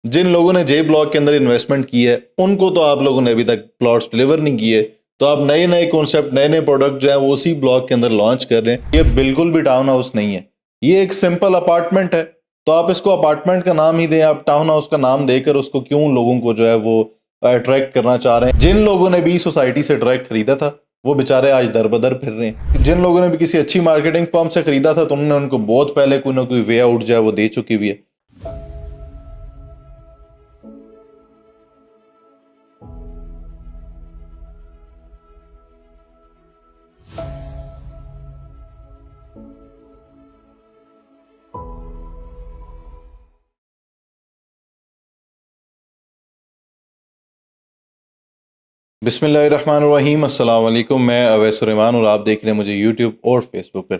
जिन लोगों ने जे ब्लॉक के अंदर इन्वेस्टमेंट की है उनको तो आप लोगों ने अभी तक प्लॉट्स डिलीवर नहीं किए, तो आप नए नए कॉन्सेप्ट नए नए प्रोडक्ट जो है वो उसी ब्लॉक के अंदर लॉन्च कर रहे हैं। ये बिल्कुल भी टाउन हाउस नहीं है, ये एक सिंपल अपार्टमेंट है। तो आप इसको अपार्टमेंट का नाम ही दें, आप टाउन हाउस का नाम देकर उसको क्यों लोगों को जो है वो अट्रैक्ट करना चाह रहे हैं। जिन लोगों ने भी सोसाइटी से डायरेक्ट खरीदा था वो बेचारे आज दर बदर फिर रहे हैं। जिन लोगों ने भी किसी अच्छी मार्केटिंग फर्म से खरीदा था तो उन्होंने उनको बहुत पहले कोई ना कोई वे आउट जो है वो दे चुकी हुई है। बिस्मिल्लाहिर्रहमानिर्रहीम, अस्सलाम वालेकुम। मैं अवैस सुलेमान और आप देख रहे हैं मुझे यूट्यूब और फेसबुक पर।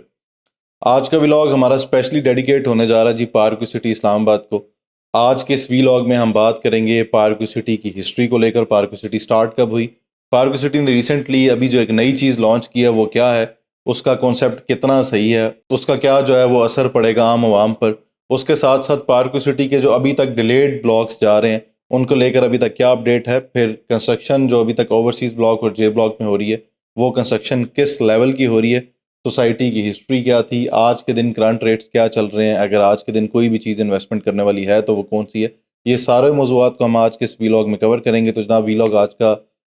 आज का व्लॉग हमारा स्पेशली डेडिकेट होने जा रहा है जी पार्क सिटी इस्लामाबाद को। आज के इस व्लॉग में हम बात करेंगे पार्क सिटी की हिस्ट्री को लेकर, पार्क सिटी स्टार्ट कब हुई, पार्क सिटी ने रिसेंटली अभी जो एक नई चीज़ लॉन्च की है वो क्या है, उसका कॉन्सेप्ट कितना सही है, उसका क्या जो है वो असर पड़ेगा आम आवाम पर। उसके साथ साथ पार्क सिटी के जो अभी तक डिलेड ब्लॉक्स जा रहे हैं उनको लेकर अभी तक क्या अपडेट है, फिर कंस्ट्रक्शन जो अभी तक ओवरसीज़ ब्लॉक और जे ब्लॉक में हो रही है वो कंस्ट्रक्शन किस लेवल की हो रही है, सोसाइटी की हिस्ट्री क्या थी, आज के दिन करंट रेट्स क्या चल रहे हैं, अगर आज के दिन कोई भी चीज़ इन्वेस्टमेंट करने वाली है तो वो कौन सी है। ये सारे मौज़ूआत को हम आज के इस वीलॉग में कवर करेंगे। तो जनाब वीलॉग आज का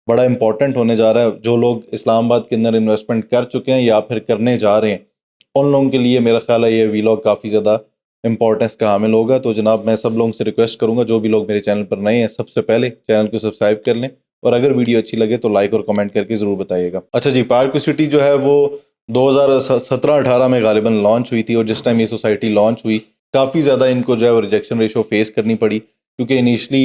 बड़ा इंपॉर्टेंट होने जा रहा है। जो लोग इस्लामाबाद के अंदर इन्वेस्टमेंट कर चुके हैं या फिर करने जा रहे हैं उन लोगों के लिए मेरा ख्याल है ये वीलॉग काफ़ी ज़्यादा इंपॉर्टेंस का हामिल होगा। तो जनाब मैं सब लोगों से रिक्वेस्ट करूँगा जो भी लोग मेरे चैनल पर नए हैं सबसे पहले चैनल को सब्सक्राइब कर लें और अगर वीडियो अच्छी लगे तो लाइक और कमेंट करके ज़रूर बताइएगा। अच्छा जी, पार्क सिटी जो है वो 2017-18 में गालिबन लॉन्च हुई थी और जिस टाइम ये सोसाइटी लॉन्च हुई काफ़ी ज़्यादा इनको जो है वो रिजेक्शन रेशो फेस करनी पड़ी, क्योंकि इनिशली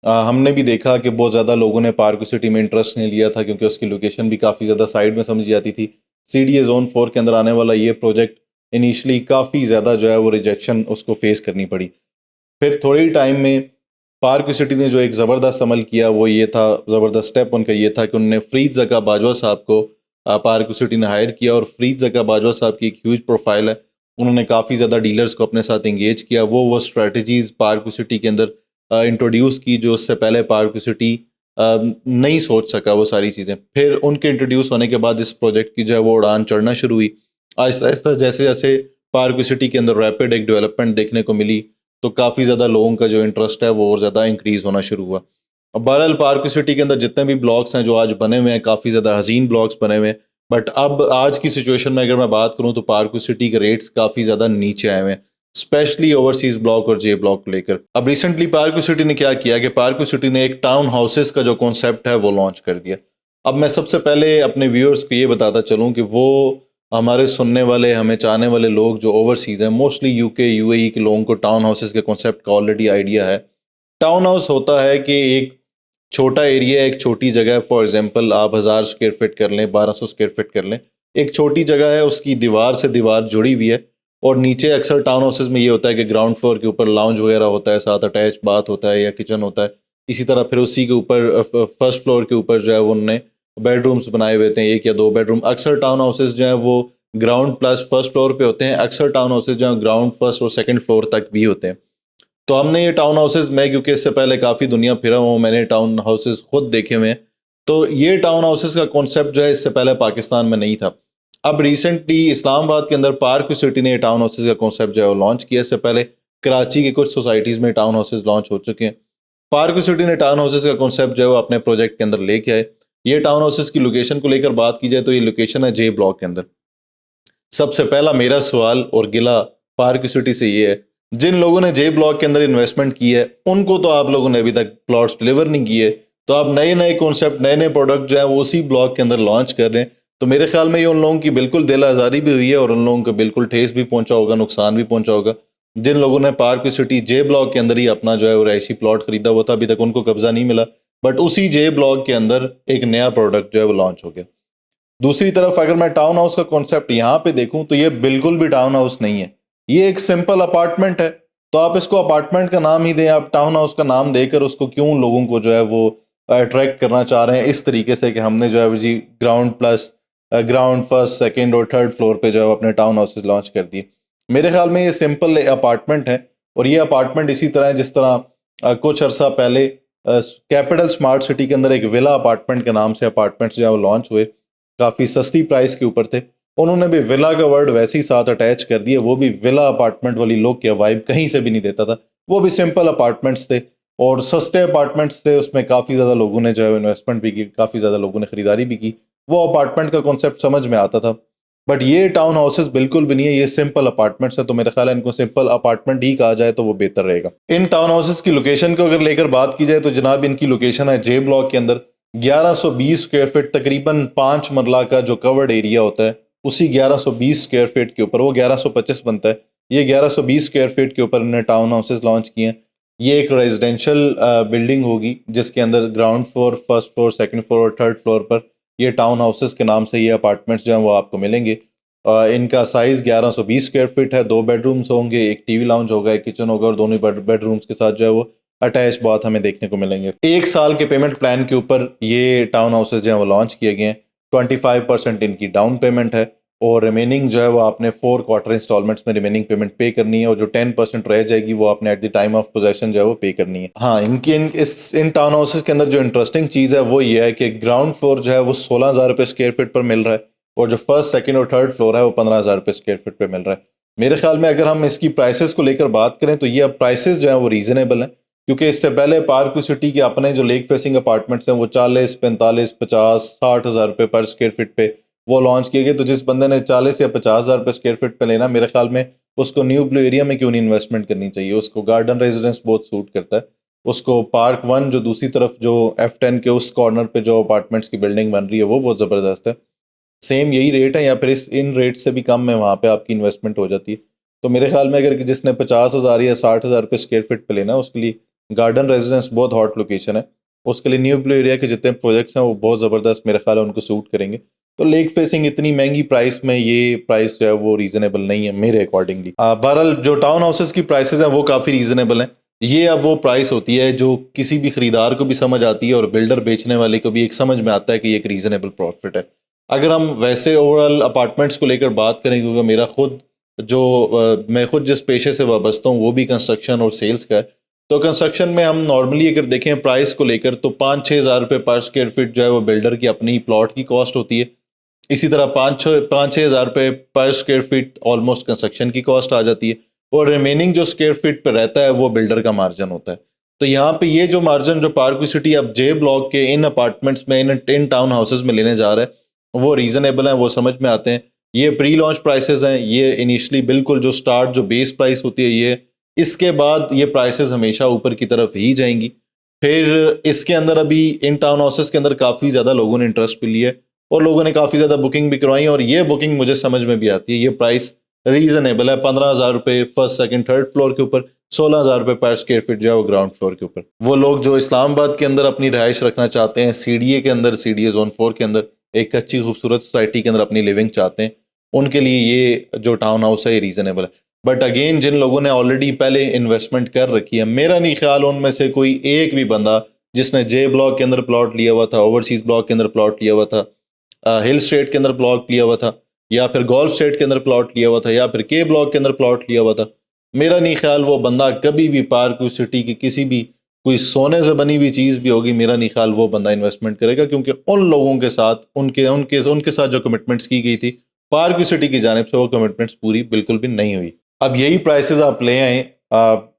हमने भी देखा कि बहुत ज़्यादा लोगों ने पार्क सिटी में इंटरेस्ट नहीं लिया था क्योंकि उसकी लोकेशन भी काफ़ी ज़्यादा साइड में समझी जाती थी। CDA ज़ोन 4 के अंदर आने वाला ये प्रोजेक्ट इनिशली काफ़ी ज़्यादा जो है वो रिजेक्शन उसको फेस करनी पड़ी। फिर थोड़े ही टाइम में पार्क सिटी ने जो एक ज़बरदस्त अमल किया वो ये था, ज़बरदस्त स्टेप उनका ये था कि उन्होंने फ़रीद ज़का बाजवा साहब को पार्क सिटी ने हायर किया और फ़रीद ज़का बाजवा साहब की एक ह्यूज प्रोफाइल है। उन्होंने काफ़ी ज़्यादा डीलर्स को अपने साथ इंगेज किया, वो स्ट्रेटजीज़ पार्क सिटी के अंदर इंट्रोड्यूस की जो उससे पहले पार्क सिटी नहीं सोच सका वो सारी चीज़ें। फिर उनके इंट्रोड्यूस होने के बाद इस प्रोजेक्ट की जो है वो उड़ान चढ़ना शुरू हुई। आहिस्ता आहिस्ता जैसे जैसे पार्क सिटी के अंदर रैपिड एक डेवलपमेंट देखने को मिली तो काफ़ी ज़्यादा लोगों का जो इंटरेस्ट है वो और ज़्यादा इंक्रीज़ होना शुरू हुआ। अब बहरहाल पार्क सिटी के अंदर जितने भी ब्लॉक्स हैं जो आज बने हुए हैं काफ़ी ज़्यादा हसीन ब्लॉक्स बने हुए हैं, बट अब आज की सिचुएशन में अगर मैं बात करूं तो पार्क सिटी के रेट्स काफ़ी ज़्यादा नीचे आए हुए हैं, स्पेशली ओवरसीज़ ब्लॉक और जे ब्लॉक को लेकर। अब रिसेंटली पार्क सिटी ने क्या किया कि पार्क सिटी ने एक टाउन हाउसेस का जो कॉन्सेप्ट है वो लॉन्च कर दिया। अब मैं सबसे पहले अपने व्यूअर्स को ये बताता चलूँ कि वो हमारे सुनने वाले हमें चाहने वाले लोग जो ओवरसीज़ हैं, मोस्टली यूके UAE के लोगों को टाउन हाउसेस के कॉन्सेप्ट का ऑलरेडी आइडिया है। टाउन हाउस होता है कि एक छोटा एरिया, एक छोटी जगह, फॉर एग्जांपल आप 1000 स्क्वायर फीट कर लें, 1200 स्क्वायर फीट कर लें, एक छोटी जगह है उसकी दीवार से दीवार जुड़ी हुई है और नीचे अक्सर टाउन हाउसेस में ये होता है कि ग्राउंड फ्लोर के ऊपर लाउंज वगैरह होता है, साथ अटैच बाथ होता है या किचन होता है। इसी तरह फिर उसी के ऊपर फर्स्ट फ्लोर के ऊपर जो है वो उन्होंने बेडरूम्स बनाए हुए थे, 1 या 2 बेडरूम। अक्सर टाउन हाउसेस जो हैं वो ग्राउंड प्लस फर्स्ट फ्लोर पे होते हैं, अक्सर टाउन हाउसेस जो हैं ग्राउंड फर्स्ट और सेकंड फ्लोर तक भी होते हैं। तो हमने ये टाउन हाउसेस, मैं क्योंकि इससे पहले काफ़ी दुनिया फिरा हूँ, मैंने टाउन हाउसेस खुद देखे हुए हैं, तो ये टाउन हाउसेस का कॉन्सेप्ट जो है इससे पहले पाकिस्तान में नहीं था। अब रिसेंटली इस्लामाबाद के अंदर पार्क सिटी ने टाउन हाउसेस का कॉन्सेप्ट जो है वो लॉन्च किया। इससे पहले कराची की कुछ सोसाइटीज़ में टाउन हाउसेस लॉन्च हो चुके हैं। पार्क सिटी ने टाउन हाउसेस का कॉन्सेप्ट जो है वो अपने प्रोजेक्ट के अंदर लेके आए। ये टाउन हाउसेस की लोकेशन को लेकर बात की जाए तो ये लोकेशन है जे ब्लॉक के अंदर। सबसे पहला मेरा सवाल और गिला पार्क सिटी से ये है, जिन लोगों ने जे ब्लॉक के अंदर इन्वेस्टमेंट की है उनको तो आप लोगों ने अभी तक प्लॉट्स डिलीवर नहीं किए, तो आप नए नए कॉन्सेप्ट नए नए प्रोडक्ट जो है वो उसी ब्लॉक के अंदर लॉन्च कर रहे हैं। तो मेरे ख्याल में ये उन लोगों की बिल्कुल दिल आज़ारी भी हुई है और उन लोगों को बिल्कुल ठेस भी पहुंचा होगा, नुकसान भी पहुंचा होगा। जिन लोगों ने पार्क सिटी जे ब्लॉक के अंदर ही अपना जो है वो रहायशी प्लॉट खरीदा हुआ था, अभी तक उनको कब्जा नहीं मिला, बट उसी जे ब्लॉक के अंदर एक नया प्रोडक्ट जो है वो लॉन्च हो गया। दूसरी तरफ अगर मैं टाउन हाउस का कॉन्सेप्ट यहाँ पे देखूं तो ये बिल्कुल भी टाउन हाउस नहीं है, ये एक सिंपल अपार्टमेंट है। तो आप इसको अपार्टमेंट का नाम ही दें, आप टाउन हाउस का नाम देकर उसको क्यों लोगों को जो है वो अट्रैक्ट करना चाह रहे हैं इस तरीके से कि हमने जो है वो जी ground plus ground first second और थर्ड फ्लोर पे जो है अपने टाउन हाउसेस लॉन्च कर दिए। मेरे ख्याल में ये सिंपल अपार्टमेंट है और ये अपार्टमेंट इसी तरह है जिस तरह कुछ अरसा पहले कैपिटल स्मार्ट सिटी के अंदर एक विला अपार्टमेंट के नाम से अपार्टमेंट्स जो है वो लॉन्च हुए, काफ़ी सस्ती प्राइस के ऊपर थे। उन्होंने भी विला का वर्ड वैसे ही साथ अटैच कर दिया, वो भी विला अपार्टमेंट वाली लुक या वाइब कहीं से भी नहीं देता था। वो भी सिंपल अपार्टमेंट्स थे और सस्ते अपार्टमेंट्स थे, उसमें काफ़ी ज़्यादा लोगों ने जो है इन्वेस्टमेंट भी की, काफ़ी ज़्यादा लोगों ने ख़रीदारी भी की। वो अपार्टमेंट का कॉन्सेप्ट समझ में आता था। बट ये टाउन हाउसेस बिल्कुल भी नहीं है, ये सिंपल अपार्टमेंट्स है, तो मेरा ख्याल है इनको सिंपल अपार्टमेंट ही कहा जाए तो वो बेहतर रहेगा। इन टाउन हाउसेस की लोकेशन को अगर लेकर बात की जाए तो जनाब इनकी लोकेशन है जे ब्लॉक के अंदर। 1120 स्क्वायर फीट, तकरीबन 5 मरला का जो कवर्ड एरिया होता है, उसी 1120 स्क्वायर फीट के ऊपर, वो 1125 बनता है, ये 1120 स्क्वायर फीट के ऊपर इन्होंने टाउन हाउसेस लॉन्च किए हैं। ये एक रेजिडेंशियल बिल्डिंग होगी जिसके अंदर ground floor, first floor, second floor और थर्ड फ्लोर पर ये टाउन हाउसेस के नाम से ये अपार्टमेंट्स जो हैं वो आपको मिलेंगे। इनका साइज़ 1120 स्क्वायर फीट है, 2 बेडरूम्स होंगे, एक टीवी लाउंज होगा, एक किचन होगा और दोनों बेडरूम्स के साथ जो है वो अटैच बाथ हमें देखने को मिलेंगे। 1 साल के पेमेंट प्लान के ऊपर ये टाउन हाउसेस जो हैं वो लॉन्च किए गए हैं। 25% इनकी डाउन पेमेंट है और रिमेनिंग जो है वो आपने 4 क्वार्टर इंस्टॉलमेंट्स में रिमेनिंग पेमेंट पे करनी है और जो 10% रह जाएगी वो आपने at the time of possession जो है वो पे करनी है। हाँ, इन टाउन हाउसेस के अंदर जो इंटरेस्टिंग चीज़ है वो ये है कि ग्राउंड फ्लोर जो है वो 16,000 रुपये स्क्वायर फीट पर मिल रहा है और जो फर्स्ट, सेकंड और थर्ड फ्लोर है वो 15,000 रुपये स्क्वायर फीट पे मिल रहा है। मेरे ख्याल में अगर हम इसकी प्राइसेस को लेकर बात करें तो ये अब प्राइसेस जो है वो रीजनेबल हैं, क्योंकि इससे पहले पार्क सिटी के अपने जो लेक फेसिंग अपार्टमेंट्स हैं वो 40, 45, 50, 60,000 रुपये पर स्क्वायर फीट पे वो लॉन्च किए गए। तो जिस बंदे ने 40 या 50,000 रुपये स्क्वायर फीट पे लेना, मेरे ख्याल में उसको न्यू ब्लू एरिया में क्यों नहीं इन्वेस्टमेंट करनी चाहिए। उसको गार्डन रेजिडेंस बहुत सूट करता है, उसको पार्क वन जो दूसरी तरफ जो F10 के उस कॉर्नर पे जो अपार्टमेंट्स की बिल्डिंग बन रही है वो बहुत ज़बरदस्त है। सेम यही रेट है या फिर इस इन रेट से भी कम में वहाँ पे आपकी इन्वेस्टमेंट हो जाती है। तो मेरे ख्याल में अगर जिसने 50,000 या 60,000 रुपये स्क्वायर फीट पे लेना है, उसके लिए गार्डन रेजिडेंस बहुत हॉट लोकेशन है। उसके लिए न्यू ब्लू एरिया के जितने प्रोजेक्ट्स हैं वो बहुत ज़बरदस्त मेरे ख्याल है उनको सूट करेंगे। तो लेक फेसिंग इतनी महंगी प्राइस में ये प्राइस जो है वो रीज़नेबल नहीं है मेरे अकॉर्डिंगली। बहरहाल जो टाउन हाउसेस की प्राइसेस हैं वो काफ़ी रीज़नेबल हैं। ये अब वो प्राइस होती है जो किसी भी खरीदार को भी समझ आती है और बिल्डर बेचने वाले को भी एक समझ में आता है कि ये एक रीज़नेबल प्रॉफिट है। अगर हम वैसे ओवरऑल अपार्टमेंट्स को लेकर बात करें, क्योंकि मेरा खुद मैं खुद जिस पेशे से वाबस्ता हूँ वो भी कंस्ट्रक्शन और सेल्स का है, तो कंस्ट्रक्शन में हम नॉर्मली अगर देखें प्राइस को लेकर तो 5-6 हज़ार रुपये पर स्क्वायर फीट जो है वो बिल्डर की अपनी प्लॉट की कॉस्ट होती है। इसी तरह 5-6 हज़ार रुपये पर स्क्वायर फीट ऑलमोस्ट कंस्ट्रक्शन की कॉस्ट आ जाती है और रिमेनिंग जो स्क्वायर फीट पर रहता है वो बिल्डर का मार्जिन होता है। तो यहाँ पे ये जो मार्जिन जो पार्क सिटी अब जे ब्लॉक के इन अपार्टमेंट्स में, इन टाउन हाउसेज में लेने जा रहा है, वो रीज़नेबल हैं, वो समझ में आते हैं। ये प्री लॉन्च प्राइसेस हैं, ये इनिशियली बिल्कुल जो स्टार्ट जो बेस प्राइस होती है ये, इसके बाद ये प्राइसेस हमेशा ऊपर की तरफ ही जाएंगी। फिर इसके अंदर अभी इन टाउन हाउसेस के अंदर काफ़ी ज़्यादा लोगों ने इंटरेस्ट भी लिया है और लोगों ने काफ़ी ज़्यादा बुकिंग भी करवाई और ये बुकिंग मुझे समझ में भी आती है। ये प्राइस रीज़नेबल है, 15,000 रुपये फर्स्ट, सेकंड, थर्ड फ्लोर के ऊपर, 16,000 रुपये पर स्क्वायर फीट जो है वो ग्राउंड फ्लोर के ऊपर। वो लोग जो इस्लामाबाद के अंदर अपनी रहाइश रखना चाहते हैं, CDA के अंदर, CDA जोन 4 के अंदर एक अच्छी खूबसूरत सोसाइटी के अंदर अपनी लिविंग चाहते हैं, उनके लिए ये जो टाउन हाउस है ये रीज़नेबल है। बट अगेन जिन लोगों ने ऑलरेडी पहले इन्वेस्टमेंट कर रखी है, मेरा नहीं ख्याल उनमें से कोई एक भी बंदा जिसने जे ब्लॉक के अंदर प्लॉट लिया हुआ था, ओवरसीज ब्लॉक के अंदर प्लॉट लिया हुआ था, हिल स्टेट के अंदर प्लॉट लिया हुआ था, या फिर गोल्फ स्टेट के अंदर प्लॉट लिया हुआ था, या फिर के ब्लॉक के अंदर प्लॉट लिया हुआ था, मेरा नहीं ख्याल वो बंदा कभी भी पार्क सिटी की किसी भी कोई सोने से बनी हुई चीज़ भी होगी, मेरा नहीं ख्याल वो बंदा इन्वेस्टमेंट करेगा, क्योंकि उन लोगों के साथ उनके उनके उनके साथ जो कमिटमेंट्स की गई थी पार्क सिटी की जानिब से, वो कमिटमेंट्स पूरी बिल्कुल भी नहीं हुई। अब यही प्राइसेस आप ले आए,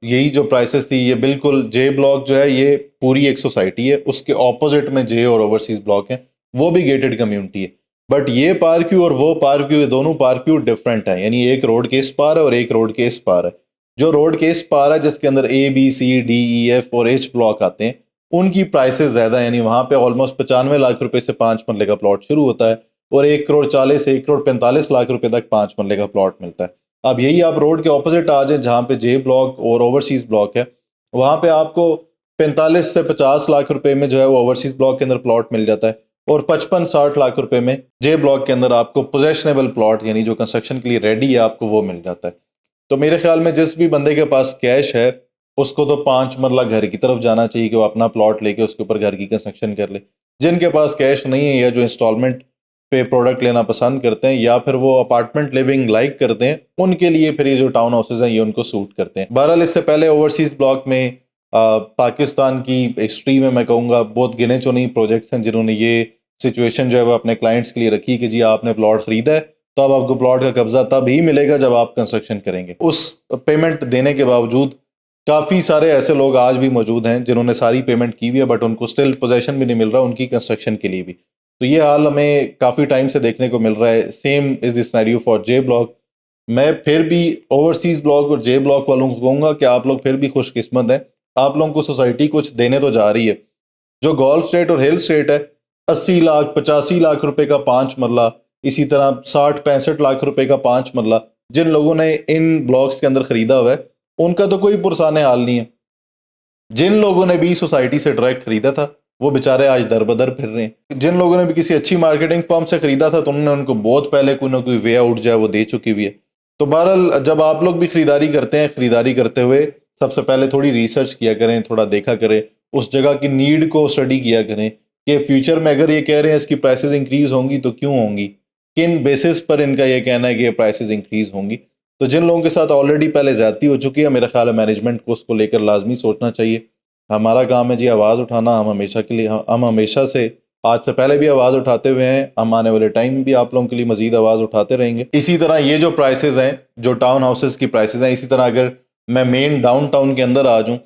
यही जो प्राइसेस थी ये बिल्कुल, जे ब्लॉक जो है ये पूरी एक सोसाइटी है, उसके ऑपोजिट में जे और ओवरसीज ब्लॉक है, वो भी गेटेड कम्युनिटी है। बट ये पार्क व्यू और वो पार्क व्यू, दोनों पार्क व्यू डिफरेंट है, यानी एक रोड के इस पार है और एक रोड के इस पार है। जो रोड के इस पार है जिसके अंदर A, B, C, D, E, F और H ब्लॉक आते हैं, उनकी प्राइसेस ज़्यादा है, यानी वहाँ पे ऑलमोस्ट 95 लाख रुपए से 5 मरले का प्लॉट शुरू होता है और 1,40 से 1,45 लाख रुपए तक 5 मरले का प्लॉट मिलता है। अब यही आप रोड के ऑपोजिट आ जाए जहाँ पे जे ब्लॉक और ओवरसीज ब्लॉक है, वहाँ पे आपको 45 से 50 लाख रुपए में जो है वो ओवरसीज ब्लॉक के अंदर प्लॉट मिल जाता है और 55-60 लाख रुपए में जे ब्लॉक के अंदर आपको पोजेशनेबल प्लॉट, यानी जो कंस्ट्रक्शन के लिए रेडी है, आपको वो मिल जाता है। तो मेरे ख्याल में जिस भी बंदे के पास कैश है उसको तो 5 मरला घर की तरफ जाना चाहिए कि वो अपना प्लॉट लेके उसके ऊपर घर की कंस्ट्रक्शन कर ले। जिनके पास कैश नहीं है या जो इंस्टॉलमेंट पे प्रोडक्ट लेना पसंद करते हैं या फिर वो अपार्टमेंट लिविंग लाइक करते हैं, उनके लिए फिर ये जो टाउन हाउसेज हैं ये उनको सूट करते हैं। बहरहाल इससे पहले ओवरसीज ब्लॉक में पाकिस्तान की हिस्ट्री में मैं कहूँगा बहुत गिने चुने प्रोजेक्ट्स हैं जिन्होंने ये सिचुएशन जो है वो अपने क्लाइंट्स के लिए रखी कि जी आपने प्लॉट खरीदा है तो अब आपको प्लॉट का कब्जा तब ही मिलेगा जब आप कंस्ट्रक्शन करेंगे। उस पेमेंट देने के बावजूद काफ़ी सारे ऐसे लोग आज भी मौजूद हैं जिन्होंने सारी पेमेंट की हुई है बट उनको स्टिल पोजेशन भी नहीं मिल रहा उनकी कंस्ट्रक्शन के लिए भी। तो ये हाल हमें काफ़ी टाइम से देखने को मिल रहा है। Same is the scenario for J block. मैं फिर भी ओवरसीज़ ब्लॉक और जे ब्लॉक वालों को कहूँगा कि आप लोग फिर भी खुशकिस्मत हैं, आप लोगों को सोसाइटी कुछ देने तो जा रही है। जो गोल्फ स्टेट और हिल स्टेट है 80 लाख 85 लाख रुपए का 5 मरला, इसी तरह 60-65 लाख रुपए का 5 मरला जिन लोगों ने इन ब्लॉक्स के अंदर खरीदा हुआ है उनका तो कोई पुरसाने हाल नहीं है। जिन लोगों ने भी सोसाइटी से डायरेक्ट खरीदा था वो बेचारे आज दर बदर फिर रहे हैं। जिन लोगों ने भी किसी अच्छी मार्केटिंग फर्म से खरीदा था तो उन्होंने उनको बहुत पहले कोई ना कोई वे आउट जो है वो दे चुकी हुई है। तो बहरहाल जब आप लोग भी खरीदारी करते हैं, खरीदारी करते हुए सबसे पहले थोड़ी रिसर्च किया करें, थोड़ा देखा करें, उस जगह की नीड को स्टडी किया करें कि फ्यूचर में अगर ये कह रहे हैं इसकी प्राइसेस इंक्रीज होंगी तो क्यों होंगी, किन बेसिस पर इनका ये कहना है कि प्राइसेस इंक्रीज होंगी। तो जिन लोगों के साथ ऑलरेडी पहले ज्यादती हो चुकी है मेरा ख्याल है मैनेजमेंट को उसको लेकर लाजमी सोचना चाहिए। हमारा काम है जी आवाज़ उठाना, हम हमेशा के लिए हम हमेशा से आज से पहले भी आवाज़ उठाते हुए हैं, हम आने वाले टाइम में भी आप लोगों के लिए मजीद आवाज़ उठाते रहेंगे। इसी तरह ये जो प्राइसेस हैं, जो टाउन हाउसेस की प्राइसेस हैं, इसी तरह अगर मैं मेन डाउन टाउन के अंदर आ जाऊँ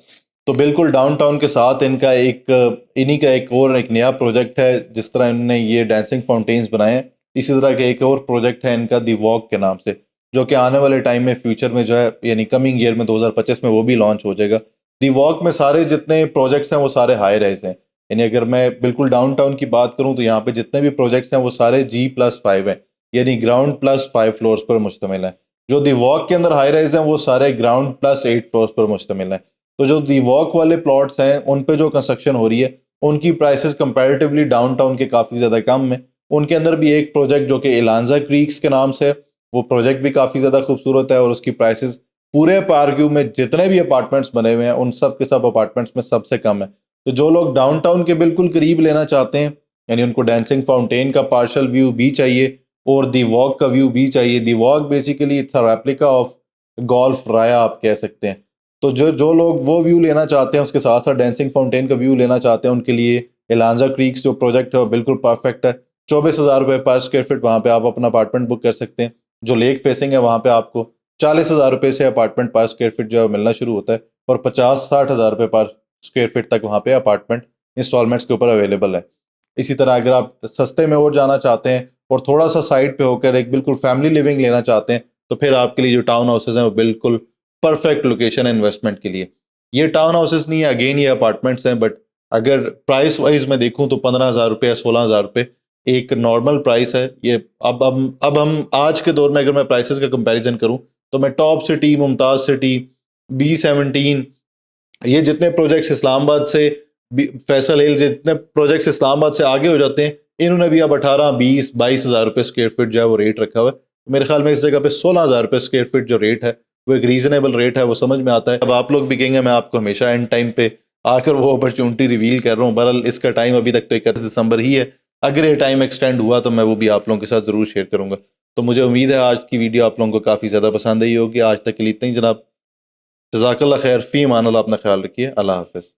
तो बिल्कुल डाउन टाउन के साथ इनका इन्हीं का एक नया प्रोजेक्ट है। जिस तरह इन्होंने ये डांसिंग फाउंटेन्स बनाए हैं इसी तरह का एक और प्रोजेक्ट है इनका दी वॉक के नाम से, जो कि आने वाले टाइम में फ्यूचर में जो है यानी कमिंग ईयर में 2025 में वो भी लॉन्च हो जाएगा। दी वॉक में सारे जितने प्रोजेक्ट्स हैं वो सारे हाई राइज हैं। यानी अगर मैं बिल्कुल डाउन टाउन की बात करूं तो यहाँ पे जितने भी प्रोजेक्ट्स हैं वो सारे G+5 हैं, यानी ग्राउंड प्लस 5 फ्लोर्स पर मुश्तमिल है। जो दी वॉक के अंदर हाई राइज हैं वो सारे ग्राउंड प्लस 8 फ्लोर्स पर मुश्तमिल है। तो जो दी वॉक वाले प्लॉट्स हैं उन पे जो कंस्ट्रक्शन हो रही है उनकी प्राइसेस कंपैरेटिवली डाउन टाउन के काफ़ी ज़्यादा कम है। उनके अंदर भी एक प्रोजेक्ट जो कि इलांजा क्रीक्स के नाम से है, वो प्रोजेक्ट भी काफ़ी ज़्यादा खूबसूरत है और उसकी प्राइसेस पूरे पार्क व्यू में जितने भी अपार्टमेंट्स बने हुए हैं उन सब के सब अपार्टमेंट्स में सबसे कम है। तो जो लोग डाउनटाउन के बिल्कुल करीब लेना चाहते हैं यानी उनको डांसिंग फाउंटेन का पार्शल व्यू भी चाहिए और दी वॉक का व्यू भी चाहिए। The walk basically it's a replica of golf राया आप कह सकते हैं। तो जो जो लोग वो व्यू लेना चाहते हैं उसके साथ साथ डांसिंग फाउंटेन का व्यू लेना चाहते हैं उनके लिए एलांजा क्रीक्स जो प्रोजेक्ट है वो बिल्कुल परफेक्ट है। 24,000 रुपये पर स्क्वायर फीट वहाँ पे आप अपना अपार्टमेंट बुक कर सकते हैं। जो लेक फेसिंग है वहाँ पे आपको 40,000 रुपये से अपार्टमेंट पर स्क्वायर फीट जो है मिलना शुरू होता है और 50-60 हज़ार रुपये पर स्क्वायर फीट तक वहाँ पे अपार्टमेंट इंस्टॉलमेंट्स के ऊपर अवेलेबल है। इसी तरह अगर आप सस्ते में और जाना चाहते हैं और थोड़ा सा साइड पे होकर एक बिल्कुल फैमिली लिविंग लेना चाहते हैं तो फिर आपके लिए जो टाउन हाउसेज हैं वो बिल्कुल परफेक्ट लोकेशन है इन्वेस्टमेंट के लिए। ये टाउन हाउसेज नहीं है, अगेन ये अपार्टमेंट्स हैं, बट अगर प्राइस वाइज मैं देखूँ तो 15,000 रुपये या 16,000 रुपये एक नॉर्मल प्राइस है। ये अब हम आज के दौर में अगर मैं प्राइसेस का कंपैरिजन करूं तो मैं top city, Mumtaz city, B17, ये जितने प्रोजेक्ट्स इस्लामाबाद से फैसल हिल, जितने प्रोजेक्ट्स इस्लामाबाद से आगे हो जाते हैं इन्होंने भी अब 18-20-22 हज़ार रुपये स्क्वायर फीट जो है वो रेट रखा हुआ है। मेरे ख्याल में इस जगह पे 16,000 रुपये स्क्वायर फीट जो रेट है वो एक रीजनेबल रेट है, वो समझ में आता है। अब आप लोग भी कहेंगे मैं आपको हमेशा एंड टाइम पे आकर वो अपॉर्चुनिटी रिवील कर रहा हूँ, बहरहाल इसका टाइम अभी तक तो 31 दिसंबर ही है। अगर ये टाइम एक्सटेंड हुआ तो मैं वो भी आप लोगों के साथ ज़रूर शेयर करूँगा। तो मुझे उम्मीद है आज की वीडियो आप लोगों को काफ़ी ज़्यादा पसंद आई होगी। आज तक के लिए इतना ही जनाब। जज़ाकल्लाह खैर, फ़ी अमान अल्लाह, अपना ख्याल रखिए। अल्लाह हाफ़िज़।